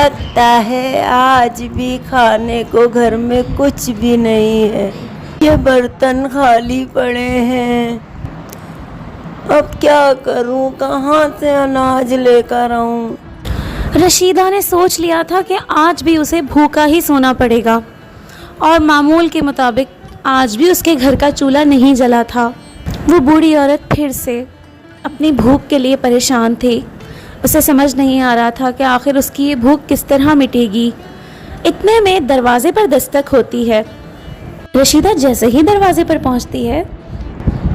लगता है आज भी खाने को घर में कुछ भी नहीं है। ये बर्तन खाली पड़े हैं। अब क्या करूं, कहाँ से अनाज लेकर आऊं? रशीदा ने सोच लिया था कि आज भी उसे भूखा ही सोना पड़ेगा और मामूल के मुताबिक आज भी उसके घर का चूल्हा नहीं जला था। वो बूढ़ी औरत फिर से अपनी भूख के लिए परेशान थी। उसे समझ नहीं आ रहा था कि आखिर उसकी ये भूख किस तरह मिटेगी। इतने में दरवाजे पर दस्तक होती है। रशीदा जैसे ही दरवाजे पर पहुंचती है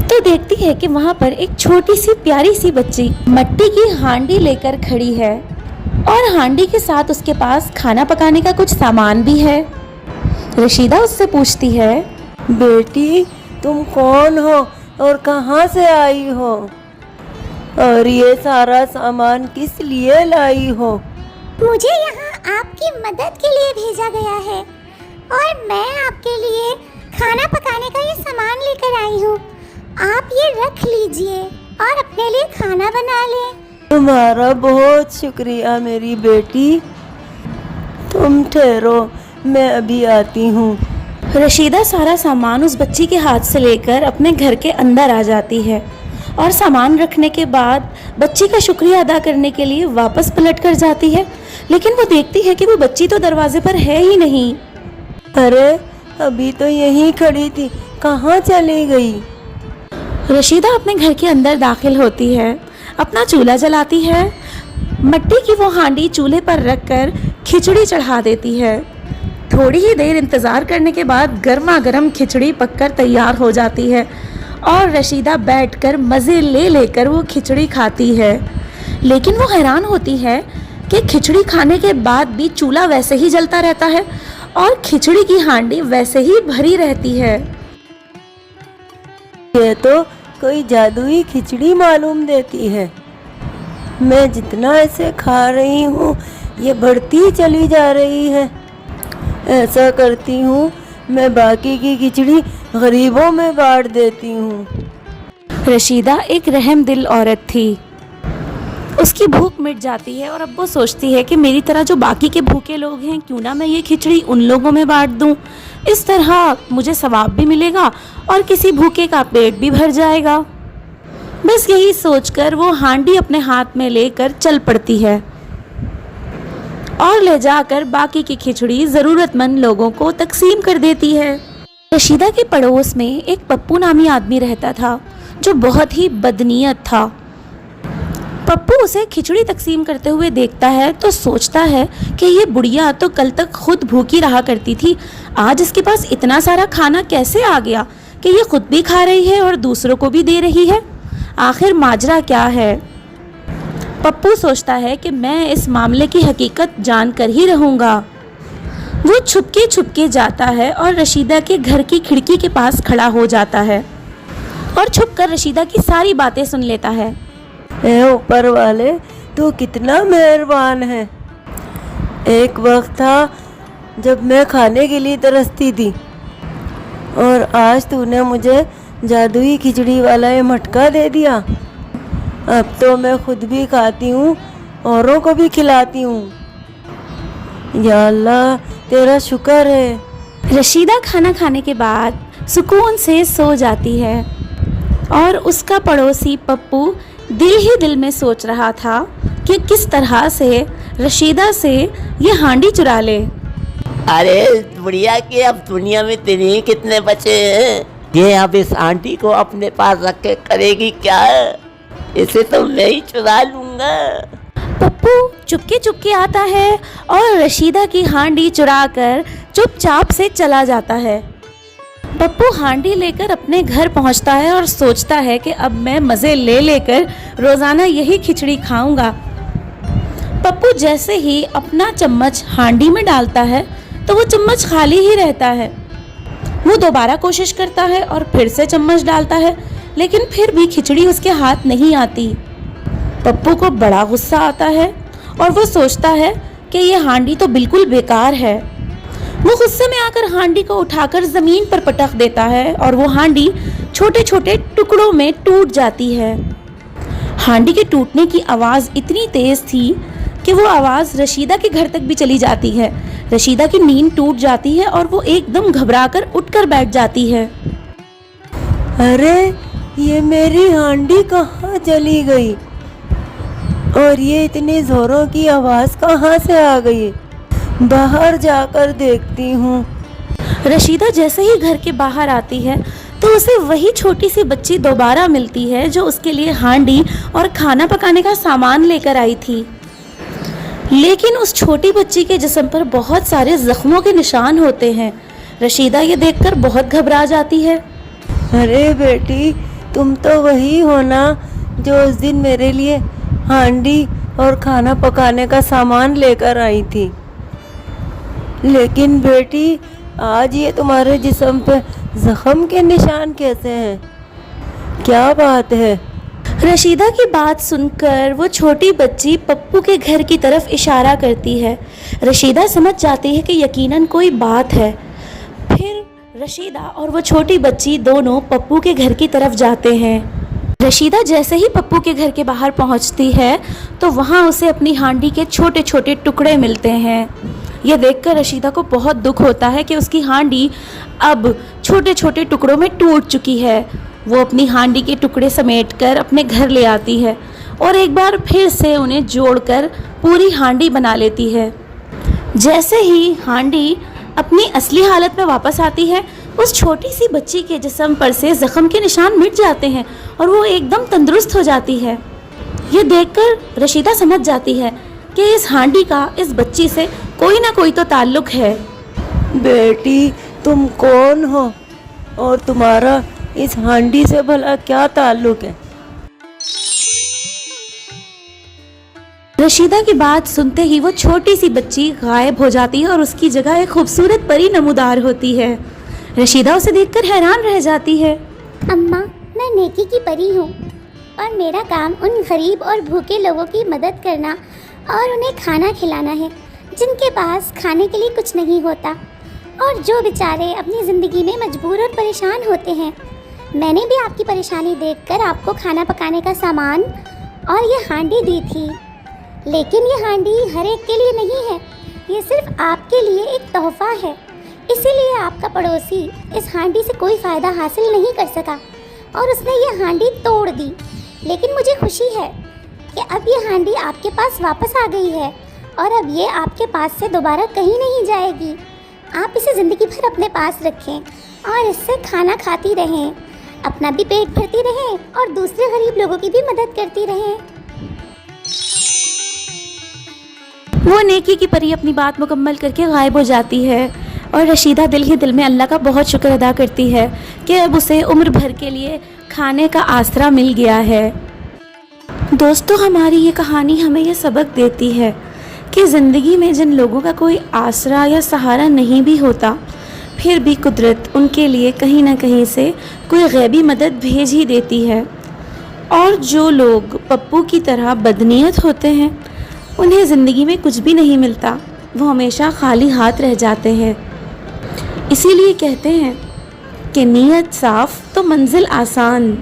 तो देखती है कि वहाँ पर एक छोटी सी प्यारी सी बच्ची मिट्टी की हांडी लेकर खड़ी है और हांडी के साथ उसके पास खाना पकाने का कुछ सामान भी है। रशीदा उससे पूछती है, बेटी तुम कौन हो और कहाँ से आई हो, और ये सारा सामान किस लिए लाई हो? मुझे यहाँ आपकी मदद के लिए भेजा गया है और मैं आपके लिए खाना पकाने का ये सामान लेकर आई हूँ। आप ये रख लीजिए और अपने लिए खाना बना लें। तुम्हारा बहुत शुक्रिया मेरी बेटी। तुम ठहरो, मैं अभी आती हूँ। रशीदा सारा सामान उस बच्ची के हाथ से लेकर अपने घर के अंदर आ जाती है और सामान रखने के बाद बच्ची का शुक्रिया अदा करने के लिए वापस पलट कर जाती है, लेकिन वो देखती है कि वो बच्ची तो दरवाजे पर है ही नहीं। अरे अभी तो यहीं खड़ी थी, कहाँ चली गई? रशीदा अपने घर के अंदर दाखिल होती है, अपना चूल्हा जलाती है, मिट्टी की वो हांडी चूल्हे पर रखकर खिचड़ी चढ़ा देती है। थोड़ी ही देर इंतज़ार करने के बाद गर्मा गर्म खिचड़ी पककर तैयार हो जाती है और रशीदा बैठकर मज़े ले लेकर वो खिचड़ी खाती है। लेकिन वो हैरान होती है कि खिचड़ी खाने के बाद भी चूल्हा वैसे ही जलता रहता है और खिचड़ी की हांडी वैसे ही भरी रहती है। ये तो कोई जादुई खिचड़ी मालूम देती है। मैं जितना इसे खा रही हूँ ये बढ़ती चली जा रही है। ऐसा करती हूँ, मैं बाकी की खिचड़ी गरीबों में बांट देती हूँ। रशीदा एक रहम दिल औरत थी। उसकी भूख मिट जाती है और अब वो सोचती है कि मेरी तरह जो बाकी के भूखे लोग हैं, क्यों ना मैं ये खिचड़ी उन लोगों में बांट दूं। इस तरह मुझे सवाब भी मिलेगा और किसी भूखे का पेट भी भर जाएगा। बस यही सोचकर वो हांडी अपने हाथ में लेकर चल पड़ती है और ले जाकर बाकी की खिचड़ी ज़रूरतमंद लोगों को तकसीम कर देती है। रशीदा के पड़ोस में एक पप्पू नामी आदमी रहता था जो बहुत ही बदनीयत था। पप्पू उसे खिचड़ी तकसीम करते हुए देखता है तो सोचता है कि ये बुढ़िया तो कल तक खुद भूखी रहा करती थी, आज इसके पास इतना सारा खाना कैसे आ गया कि ये खुद भी खा रही है और दूसरों को भी दे रही है। आखिर माजरा क्या है? पप्पू सोचता है कि मैं इस मामले की हकीकत जानकर ही रहूँगा। वो छुपके छुपके जाता है और रशीदा के घर की खिड़की के पास खड़ा हो जाता है और छुपकर रशीदा की सारी बातें सुन लेता है। ए ऊपर वाले, तू कितना मेहरबान है। एक वक्त था जब मैं खाने के लिए तरसती थी और आज तूने मुझे जादुई खिचड़ी वाला ये मटका दे दिया। अब तो मैं खुद भी खाती हूँ, औरों को भी खिलाती हूँ। या अल्लाह तेरा शुक्र है। रशीदा खाना खाने के बाद सुकून से सो जाती है और उसका पड़ोसी पप्पू दिल ही दिल में सोच रहा था कि किस तरह से रशीदा से ये हांडी चुरा ले। अरे बुढ़िया के अब दुनिया में तेरे कितने बचे हैं? ये अब इस आंटी को अपने पास रख के करेगी क्या? इसे तो मैं ही चुरा लूंगा। पप्पू चुपके चुपके आता है और रशीदा की हांडी चुराकर चुपचाप से चला जाता है। पप्पू हांडी लेकर अपने घर पहुंचता है और सोचता है कि अब मैं मज़े ले लेकर रोज़ाना यही खिचड़ी खाऊंगा। पप्पू जैसे ही अपना चम्मच हांडी में डालता है तो वो चम्मच खाली ही रहता है। वो दोबारा कोशिश करता है और फिर से चम्मच डालता है, लेकिन फिर भी खिचड़ी उसके हाथ नहीं आती। पप्पू को बड़ा गुस्सा आता है और वो सोचता है कि ये हांडी तो बिल्कुल बेकार है। वो गुस्से में आकर हांडी को उठाकर ज़मीन पर पटक देता है और वो हांडी छोटे छोटे टुकड़ों में टूट जाती है। हांडी के टूटने की आवाज़ इतनी तेज़ थी کہ وہ آواز رشیدہ کے گھر تک بھی چلی جاتی ہے۔ رشیدہ کی نیند ٹوٹ جاتی ہے اور وہ ایک دم گھبرا کر اٹھ کر بیٹھ جاتی ہے۔ ارے یہ میری ہانڈی کہاں چلی گئی اور یہ اتنی زوروں کی آواز کہاں سے آ گئی؟ باہر جا کر دیکھتی ہوں۔ رشیدہ جیسے ہی گھر کے باہر آتی ہے تو اسے وہی چھوٹی سی بچی دوبارہ ملتی ہے جو اس کے لیے ہانڈی اور کھانا پکانے کا سامان لے کر آئی تھی، لیکن اس چھوٹی بچی کے جسم پر بہت سارے زخموں کے نشان ہوتے ہیں۔ رشیدہ یہ دیکھ کر بہت گھبرا جاتی ہے۔ ارے بیٹی، تم تو وہی ہو نا جو اس دن میرے لیے ہانڈی اور کھانا پکانے کا سامان لے کر آئی تھی، لیکن بیٹی آج یہ تمہارے جسم پہ زخم کے نشان کیسے ہیں؟ کیا بات ہے؟ رشیدہ کی بات سن کر وہ چھوٹی بچی پپو کے گھر کی طرف اشارہ کرتی ہے۔ رشیدہ سمجھ جاتی ہے کہ یقیناً کوئی بات ہے۔ پھر رشیدہ اور وہ چھوٹی بچی دونوں پپو کے گھر کی طرف جاتے ہیں۔ رشیدہ جیسے ہی پپو کے گھر کے باہر پہنچتی ہے تو وہاں اسے اپنی ہانڈی کے چھوٹے چھوٹے ٹکڑے ملتے ہیں۔ یہ دیکھ کر رشیدہ کو بہت دکھ ہوتا ہے کہ اس کی ہانڈی اب چھوٹے چھوٹے ٹکڑوں میں ٹوٹ چکی ہے۔ وہ اپنی ہانڈی کے ٹکڑے سمیٹ کر اپنے گھر لے آتی ہے اور ایک بار پھر سے انہیں جوڑ کر پوری ہانڈی بنا لیتی ہے۔ جیسے ہی ہانڈی اپنی اصلی حالت میں واپس آتی ہے، اس چھوٹی سی بچی کے جسم پر سے زخم کے نشان مٹ جاتے ہیں اور وہ ایک دم تندرست ہو جاتی ہے۔ یہ دیکھ کر رشیدہ سمجھ جاتی ہے کہ اس ہانڈی کا اس بچی سے کوئی نہ کوئی تو تعلق ہے۔ بیٹی تم کون ہو اور تمہارا اس ہانڈی سے بھلا کیا تعلق ہے؟ رشیدہ کی بات سنتے ہی وہ چھوٹی سی بچی غائب ہو جاتی ہے اور اس کی جگہ ایک خوبصورت پری نمودار ہوتی ہے۔ رشیدہ اسے دیکھ کر حیران رہ جاتی ہے۔ اماں، میں نیکی کی پری ہوں اور میرا کام ان غریب اور بھوکے لوگوں کی مدد کرنا اور انہیں کھانا کھلانا ہے جن کے پاس کھانے کے لیے کچھ نہیں ہوتا اور جو بیچارے اپنی زندگی میں مجبور اور پریشان ہوتے ہیں۔ میں نے بھی آپ کی پریشانی دیکھ کر آپ کو کھانا پکانے کا سامان اور یہ ہانڈی دی تھی، لیکن یہ ہانڈی ہر ایک کے لیے نہیں ہے، یہ صرف آپ کے لیے ایک تحفہ ہے، اسی لیے آپ کا پڑوسی اس ہانڈی سے کوئی فائدہ حاصل نہیں کر سکا اور اس نے یہ ہانڈی توڑ دی۔ لیکن مجھے خوشی ہے کہ اب یہ ہانڈی آپ کے پاس واپس آ گئی ہے اور اب یہ آپ کے پاس سے دوبارہ کہیں نہیں جائے گی۔ آپ اسے زندگی بھر اپنے پاس رکھیں اور اس سے کھانا کھاتی رہیں، اپنا بھی پیٹ بھرتی رہیں اور دوسرے غریب لوگوں کی بھی مدد کرتی رہیں۔ وہ نیکی کی پری اپنی بات مکمل کر کے غائب ہو جاتی ہے اور رشیدہ دل ہی دل میں اللہ کا بہت شکر ادا کرتی ہے کہ اب اسے عمر بھر کے لیے کھانے کا آسرا مل گیا ہے۔ دوستو، ہماری یہ کہانی ہمیں یہ سبق دیتی ہے کہ زندگی میں جن لوگوں کا کوئی آسرا یا سہارا نہیں بھی ہوتا، پھر بھی قدرت ان کے لیے کہیں نہ کہیں سے کوئی غیبی مدد بھیج ہی دیتی ہے، اور جو لوگ پپو کی طرح بدنیت ہوتے ہیں انہیں زندگی میں کچھ بھی نہیں ملتا، وہ ہمیشہ خالی ہاتھ رہ جاتے ہیں۔ اسی لیے کہتے ہیں کہ نیت صاف تو منزل آسان۔